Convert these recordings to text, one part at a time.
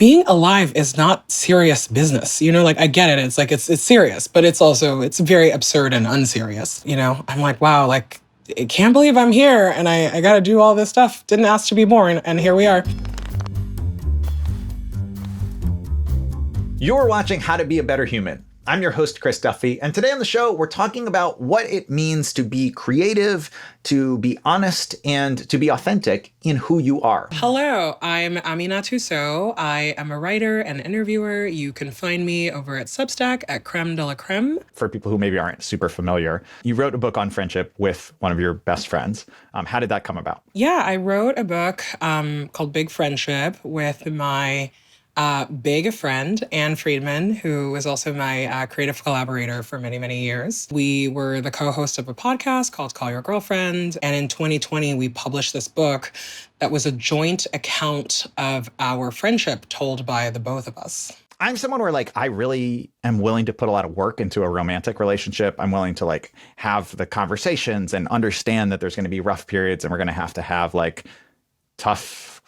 being alive is not serious business. Like I get it. It's like, it's serious, but it's very absurd and unserious. I'm like, wow, like I can't believe I'm here and I got to do all this stuff. Didn't ask to be born. And here we are. You're watching How to Be a Better Human. I'm your host, Chris Duffy, and today on the show, we're talking about what it means to be creative, to be honest, and to be authentic in who you are. Hello, I'm Aminatou Sow. I am a writer and interviewer. You can find me over at Substack at Crème de la Crème. For people who maybe aren't super familiar, you wrote a book on friendship with one of your best friends. How did that come about? Yeah, I wrote a book called Big Friendship with my big friend, Anne Friedman, who was also my creative collaborator for many, many years. We were the co-host of a podcast called Call Your Girlfriend. And in 2020, we published this book that was a joint account of our friendship told by the both of us. I'm someone where I really am willing to put a lot of work into a romantic relationship. I'm willing to have the conversations and understand that there's going to be rough periods and we're going to have tough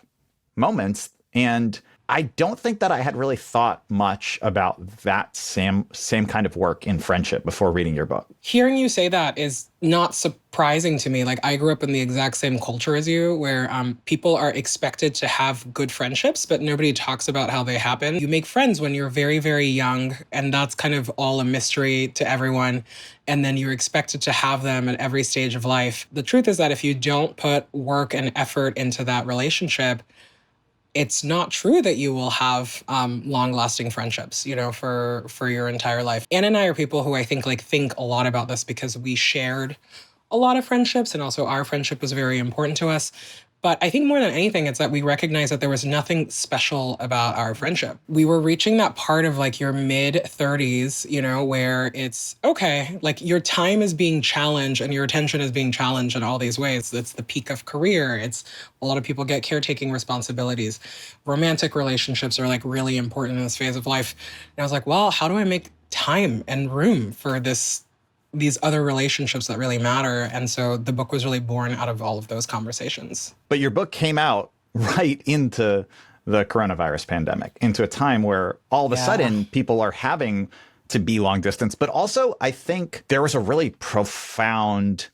moments. And I don't think that I had really thought much about that same kind of work in friendship before reading your book. Hearing you say that is not surprising to me. I grew up in the exact same culture as you, where people are expected to have good friendships, but nobody talks about how they happen. You make friends when you're very, very young, and that's kind of all a mystery to everyone. And then you're expected to have them at every stage of life. The truth is that if you don't put work and effort into that relationship, it's not true that you will have long-lasting friendships, for your entire life. Anne and I are people who I think think a lot about this because we shared a lot of friendships, and also our friendship was very important to us. But I think more than anything, it's that we recognize that there was nothing special about our friendship. We were reaching that part of your mid-30s, where it's okay, your time is being challenged and your attention is being challenged in all these ways. It's the peak of career. It's a lot of people get caretaking responsibilities. Romantic relationships are really important in this phase of life. And I was like, well, how do I make time and room for these other relationships that really matter? And so the book was really born out of all of those conversations. But your book came out right into the coronavirus pandemic, into a time where all of a sudden people are having to be long distance. But also, I think there was a really profound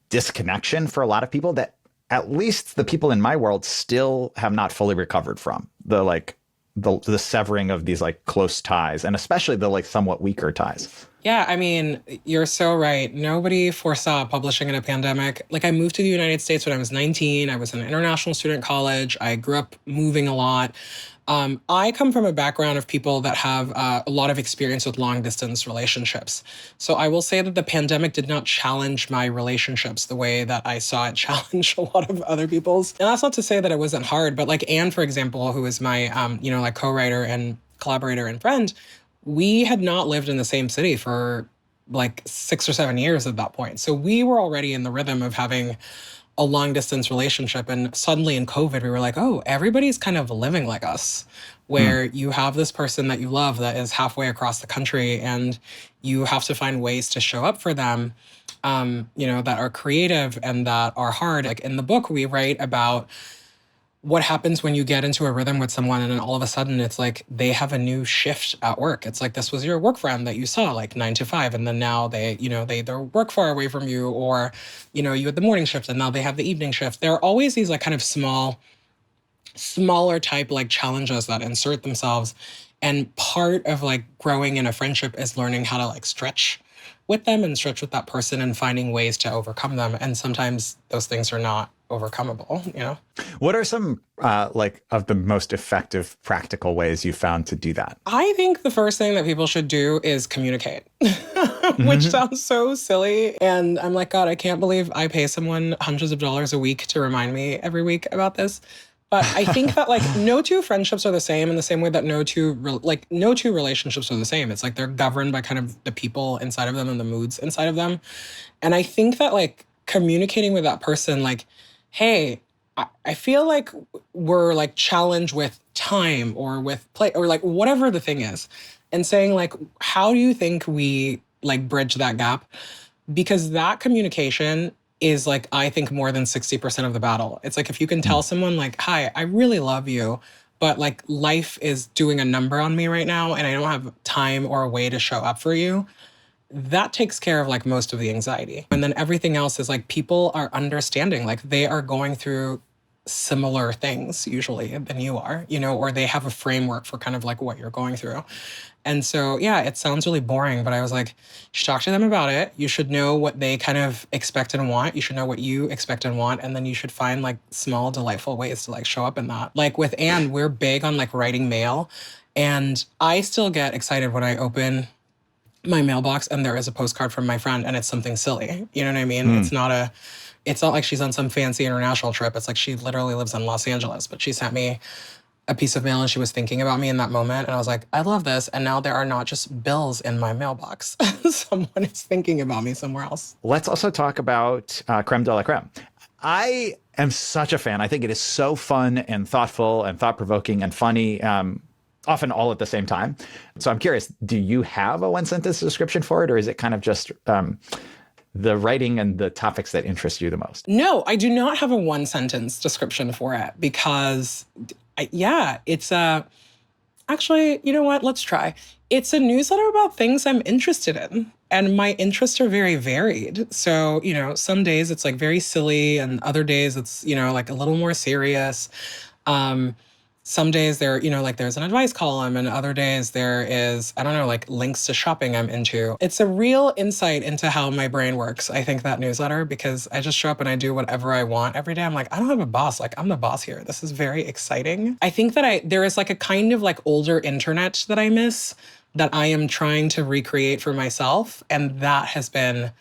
disconnection for a lot of people that at least the people in my world still have not fully recovered from. The severing of these close ties, and especially the somewhat weaker ties. Yeah, I mean, you're so right. Nobody foresaw publishing in a pandemic. I moved to the United States when I was 19. I was in an international student college. I grew up moving a lot. I come from a background of people that have a lot of experience with long distance relationships. So I will say that the pandemic did not challenge my relationships the way that I saw it challenge a lot of other people's. And that's not to say that it wasn't hard, but Anne, for example, who is my, co-writer and collaborator and friend, we had not lived in the same city for 6 or 7 years at that point. So we were already in the rhythm of having a long distance relationship. And suddenly in COVID, we were like, oh, everybody's kind of living like us, where you have this person that you love that is halfway across the country and you have to find ways to show up for them, that are creative and that are hard. In the book, we write about what happens when you get into a rhythm with someone and then all of a sudden it's they have a new shift at work. It's this was your work friend that you saw 9 to 5. And then now they either work far away from you or, you had the morning shift and now they have the evening shift. There are always these kind of smaller type challenges that insert themselves. And part of growing in a friendship is learning how to stretch with them and stretch with that person and finding ways to overcome them. And sometimes those things are not overcomable, What are some of the most effective practical ways you found to do that? I think the first thing that people should do is communicate, which sounds so silly. And I'm God, I can't believe I pay someone hundreds of dollars a week to remind me every week about this. But I think that no two friendships are the same in the same way that no two relationships are the same. It's they're governed by kind of the people inside of them and the moods inside of them. And I think that communicating with that person, hey, I feel we're challenged with time or with play or whatever the thing is, and saying how do you think we bridge that gap? Because that communication is I think more than 60% of the battle. It's if you can tell someone hi, I really love you. but like life is doing a number on me right now and I don't have time or a way to show up for you, that takes care of like most of the anxiety. And then everything else is like people are understanding, like they are going through similar things usually than you are, you know, or they have a framework for kind of like what you're going through. And so, yeah, it sounds really boring, but I was like, you should talk to them about it. You should know what they kind of expect and want. You should know what you expect and want. And then you should find like small, delightful ways to like show up in that. Like with Anne, we're big on like writing mail. And I still get excited when I open my mailbox and there is a postcard from my friend and it's something silly. You know what I mean? It's not like she's on some fancy international trip. It's like she literally lives in Los Angeles, but she sent me a piece of mail and she was thinking about me in that moment. And I was like, I love this. And now there are not just bills in my mailbox. Someone is thinking about me somewhere else. Let's also talk about Crème de la Crème. I am such a fan. I think it is so fun and thoughtful and thought-provoking and funny, often all at the same time. So I'm curious, do you have a one-sentence description for it, or is it kind of just the writing and the topics that interest you the most? No, I do not have a one-sentence description for it because, it's actually, you know what? Let's try. It's a newsletter about things I'm interested in. And my interests are very varied. So, you know, some days it's like very silly and other days it's, you know, like a little more serious. Some days there, you know, like there's an advice column and other days there is, I don't know, like links to shopping I'm into. It's a real insight into how my brain works, I think, that newsletter, because I just show up and I do whatever I want every day. I'm like, I don't have a boss. Like, I'm the boss here. This is very exciting. I think that there is like a kind of like older internet that I miss that I am trying to recreate for myself. And that has been,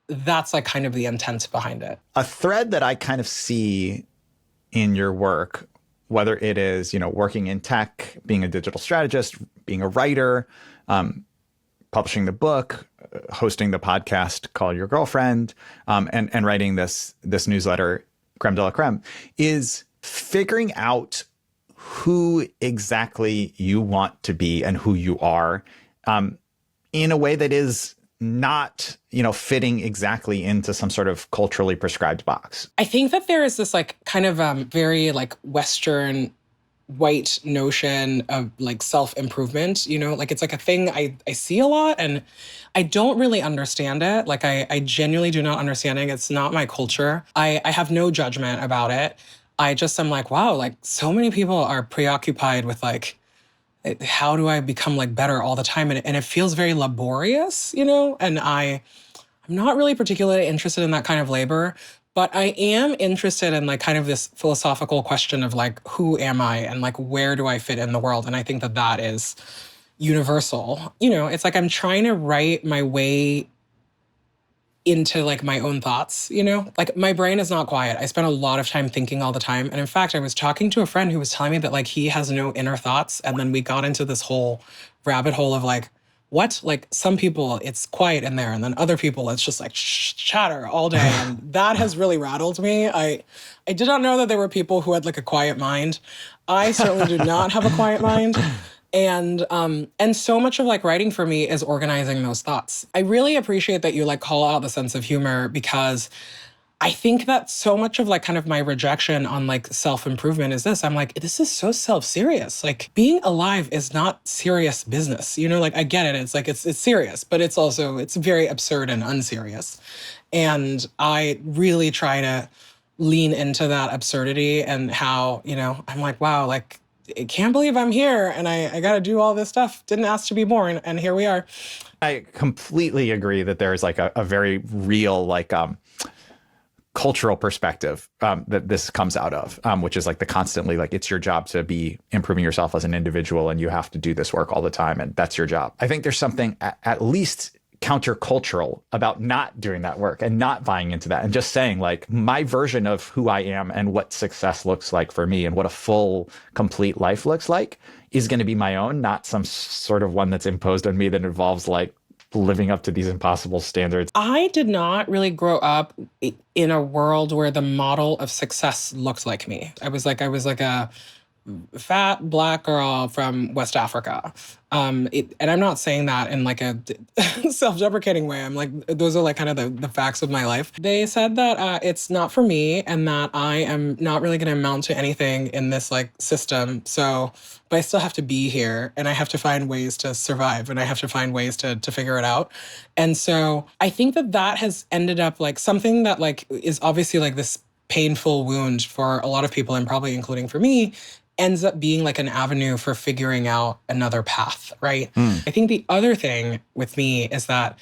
that's like kind of the intent behind it. A thread that I kind of see in your work, whether it is, you know, working in tech, being a digital strategist, being a writer, publishing the book, hosting the podcast Call Your Girlfriend, and writing this newsletter, Crème de la Crème, is figuring out who exactly you want to be and who you are in a way that is not, you know, fitting exactly into some sort of culturally prescribed box. I think that there is this like kind of very like Western white notion of like self-improvement, you know, like it's like a thing I see a lot and I don't really understand it. Like I genuinely do not understand it. It's not my culture. I have no judgment about it. I just am like, wow, like so many people are preoccupied with like, how do I become like better all the time? And it feels very laborious, you know? And I'm not really particularly interested in that kind of labor, but I am interested in like kind of this philosophical question of like, who am I? And like, where do I fit in the world? And I think that that is universal. You know, it's like I'm trying to write my way into like my own thoughts, you know? Like my brain is not quiet. I spend a lot of time thinking all the time. And in fact, I was talking to a friend who was telling me that like he has no inner thoughts. And then we got into this whole rabbit hole of like, what? Like some people, it's quiet in there. And then other people, it's just like chatter all day. And that has really rattled me. I did not know that there were people who had like a quiet mind. I certainly do not have a quiet mind. And so much of like writing for me is organizing those thoughts. I really appreciate that you like call out the sense of humor because I think that so much of like kind of my rejection on like self-improvement is this. I'm like, this is so self-serious. Like being alive is not serious business. You know, like I get it. It's like, it's serious, but it's also, it's very absurd and unserious. And I really try to lean into that absurdity and how, you know, I'm like, wow, like, I can't believe I'm here and I got to do all this stuff. Didn't ask to be born. And here we are. I completely agree that there's like a very real, like, cultural perspective that this comes out of, which is like the constantly, like, it's your job to be improving yourself as an individual and you have to do this work all the time. And that's your job. I think there's something at least countercultural about not doing that work and not buying into that and just saying like my version of who I am and what success looks like for me and what a full, complete life looks like is going to be my own, not some sort of one that's imposed on me that involves like living up to these impossible standards. I did not really grow up in a world where the model of success looked like me. I was like a fat black girl from West Africa. And I'm not saying that in like a self-deprecating way. I'm like, those are like kind of the facts of my life. They said that it's not for me and that I am not really going to amount to anything in this like system. So, but I still have to be here and I have to find ways to survive and I have to find ways to figure it out. And so I think that that has ended up like something that like is obviously like this painful wound for a lot of people and probably including for me ends up being like an avenue for figuring out another path, right? I think the other thing with me is that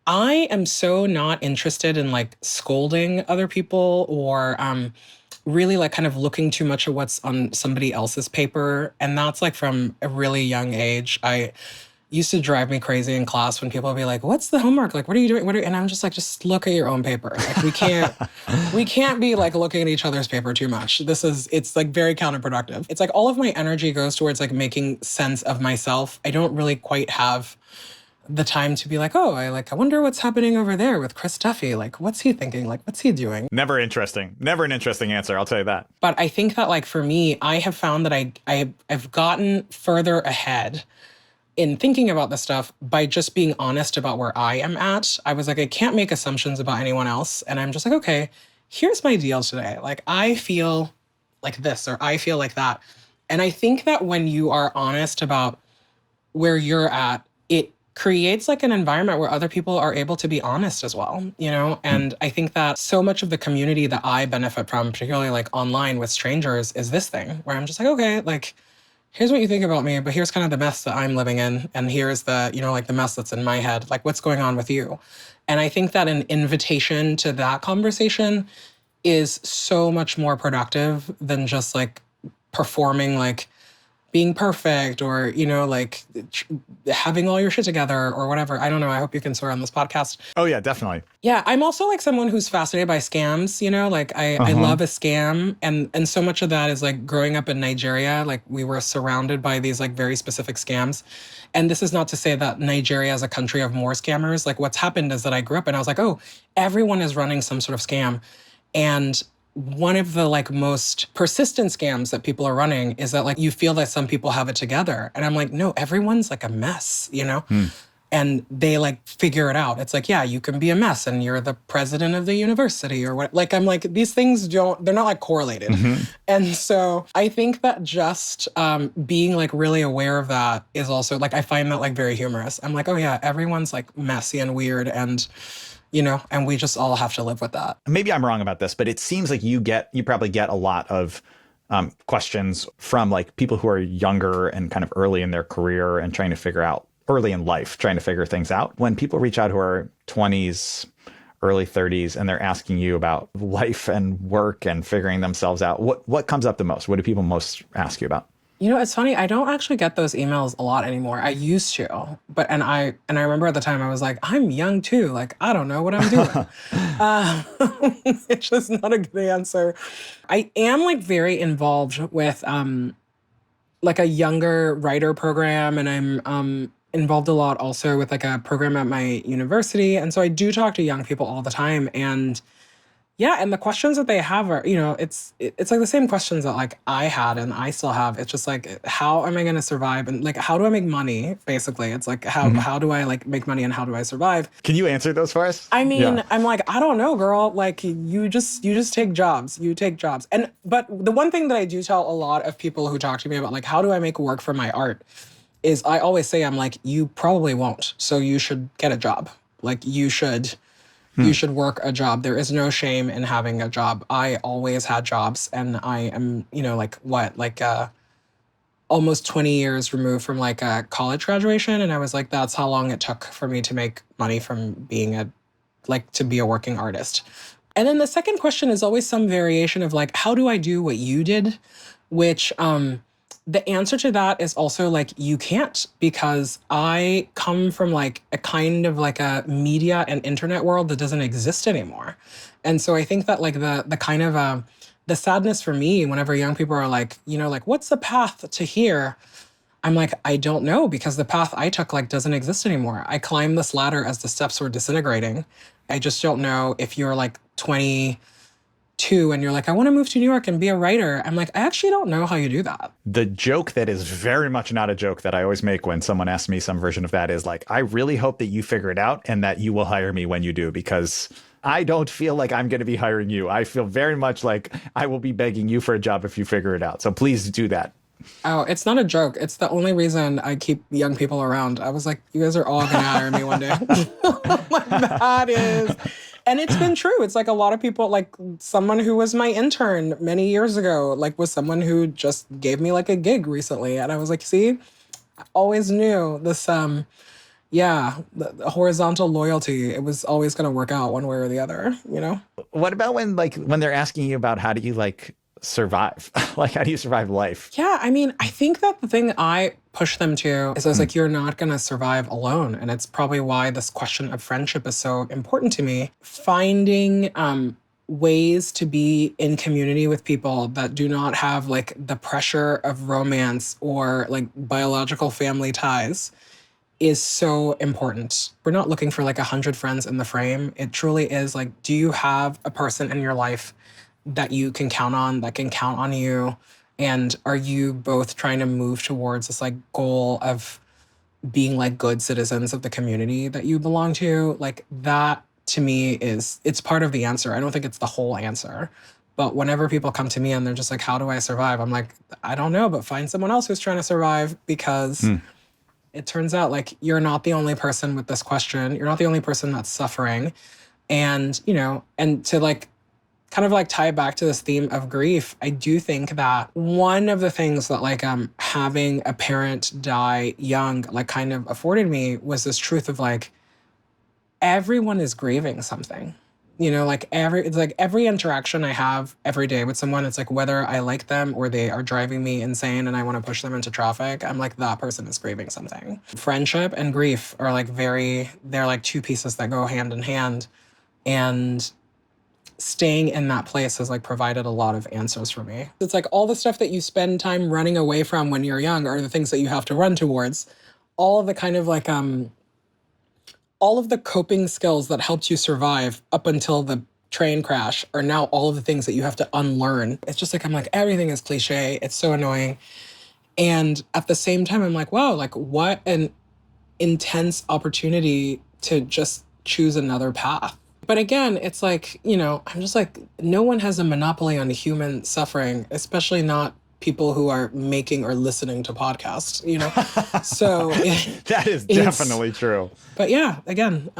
I am so not interested in like scolding other people or really like kind of looking too much at what's on somebody else's paper. And that's like from a really young age. I used to drive me crazy in class when people would be like, "What's the homework? Like, what are you doing? And I'm just like, just look at your own paper. Like, we can't be like looking at each other's paper too much. It's like very counterproductive. It's like all of my energy goes towards like making sense of myself. I don't really quite have the time to be like, oh, I wonder what's happening over there with Chris Duffy. Like, what's he thinking? Like, what's he doing? Never interesting. Never an interesting answer. I'll tell you that. But I think that like for me, I have found that I've gotten further ahead in thinking about this stuff by just being honest about where I am at. I was like, I can't make assumptions about anyone else. And I'm just like, okay, here's my deal today. Like, I feel like this or I feel like that. And I think that when you are honest about where you're at, it creates like an environment where other people are able to be honest as well, you know? And I think that so much of the community that I benefit from, particularly like online with strangers, is this thing where I'm just like, okay, like, here's what you think about me, but here's kind of the mess that I'm living in. And here's the, you know, like the mess that's in my head. Like, what's going on with you? And I think that an invitation to that conversation is so much more productive than just like performing like being perfect or, you know, like having all your shit together or whatever. I don't know. I hope you can swear on this podcast. Oh, yeah, definitely. Yeah, I'm also like someone who's fascinated by scams, you know, like I love a scam. And so much of that is like growing up in Nigeria, like we were surrounded by these like very specific scams. And this is not to say that Nigeria is a country of more scammers. Like what's happened is that I grew up and I was like, oh, everyone is running some sort of scam. And one of the like most persistent scams that people are running is that like you feel that some people have it together. And I'm like, no, everyone's like a mess, you know? And they like figure it out. It's like, yeah, you can be a mess and you're the president of the university or what. Like, I'm like, these things they're not like correlated. And so I think that just being like really aware of that is also like, I find that like very humorous. I'm like, oh yeah, everyone's like messy and weird and you know, and we just all have to live with that. Maybe I'm wrong about this, but it seems like you probably get a lot of questions from like people who are younger and kind of early in their career and trying to figure out early in life, trying to figure things out. When people reach out who are 20s, early 30s, and they're asking you about life and work and figuring themselves out, what comes up the most? What do people most ask you about? You know, it's funny. I don't actually get those emails a lot anymore. I used to, but and I remember at the time I was like, I'm young too. Like I don't know what I'm doing. It's just not a good answer. I am like very involved with like a younger writer program, and I'm involved a lot also with like a program at my university, and so I do talk to young people all the time, and. Yeah, and the questions that they have are, you know, it's like the same questions that like I had and I still have. It's just like, how am I going to survive? And like, how do I make money? Basically, it's like, how do I like make money and how do I survive? Can you answer those for us? I mean, I'm like, I don't know, girl. Like, you just take jobs. You take jobs. But the one thing that I do tell a lot of people who talk to me about like, how do I make work for my art? Is I always say, I'm like, you probably won't. So you should get a job. Like, you should work a job. There is no shame in having a job. I always had jobs and I am, you know, like almost 20 years removed from like a college graduation. And I was like, that's how long it took for me to make money from being to be a working artist. And then the second question is always some variation of like, how do I do what you did? Which, the answer to that is also like, you can't, because I come from like a kind of like a media and internet world that doesn't exist anymore. And so I think that like the kind of, the sadness for me whenever young people are like, you know, like, what's the path to here? I'm like, I don't know, because the path I took like doesn't exist anymore. I climbed this ladder as the steps were disintegrating. I just don't know if you're like 20, 22 and you're like, I want to move to New York and be a writer. I'm like, I actually don't know how you do that. The joke that is very much not a joke that I always make when someone asks me some version of that is like, I really hope that you figure it out and that you will hire me when you do, because I don't feel like I'm going to be hiring you. I feel very much like I will be begging you for a job if you figure it out. So please do that. Oh, it's not a joke. It's the only reason I keep young people around. I was like, you guys are all going to hire me one day. Like, that is... And it's been true. It's like a lot of people, like someone who was my intern many years ago, like was someone who just gave me like a gig recently. And I was like, see, I always knew this, the horizontal loyalty, it was always going to work out one way or the other, you know? What about when they're asking you about how do you like survive? Like, how do you survive life? Yeah, I mean, I think that the thing I push them to is I was like, you're not going to survive alone. And it's probably why this question of friendship is so important to me. Finding ways to be in community with people that do not have like the pressure of romance or like biological family ties is so important. We're not looking for like 100 friends in the frame. It truly is like, do you have a person in your life that you can count on, that can count on you? And are you both trying to move towards this like goal of being like good citizens of the community that you belong to? Like that to me it's part of the answer. I don't think it's the whole answer. But whenever people come to me and they're just like, how do I survive? I'm like, I don't know, but find someone else who's trying to survive, because it turns out like you're not the only person with this question. You're not the only person that's suffering. And, you know, and to like kind of like tie it back to this theme of grief, I do think that one of the things that like having a parent die young like kind of afforded me was this truth of like everyone is grieving something. You know, like it's like every interaction I have every day with someone, it's like whether I like them or they are driving me insane and I want to push them into traffic, I'm like, that person is grieving something. Friendship and grief are like they're like two pieces that go hand in hand. And staying in that place has like provided a lot of answers for me. It's like all the stuff that you spend time running away from when you're young are the things that you have to run towards. All of the kind of like, all of the coping skills that helped you survive up until the train crash are now all of the things that you have to unlearn. It's just like, I'm like, everything is cliche. It's so annoying. And at the same time, I'm like, wow, like what an intense opportunity to just choose another path. But again, it's like, you know, I'm just like, no one has a monopoly on human suffering, especially not people who are making or listening to podcasts, you know? So that is definitely true. But yeah, again,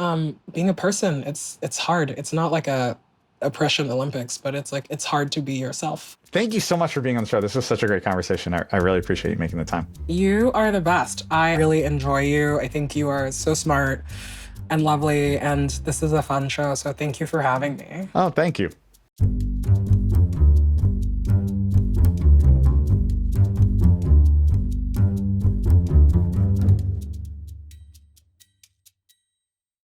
being a person, it's hard. It's not like a oppression Olympics, but it's like, it's hard to be yourself. Thank you so much for being on the show. This was such a great conversation. I really appreciate you making the time. You are the best. I really enjoy you. I think you are so smart and lovely, and this is a fun show, so thank you for having me. Oh, thank you.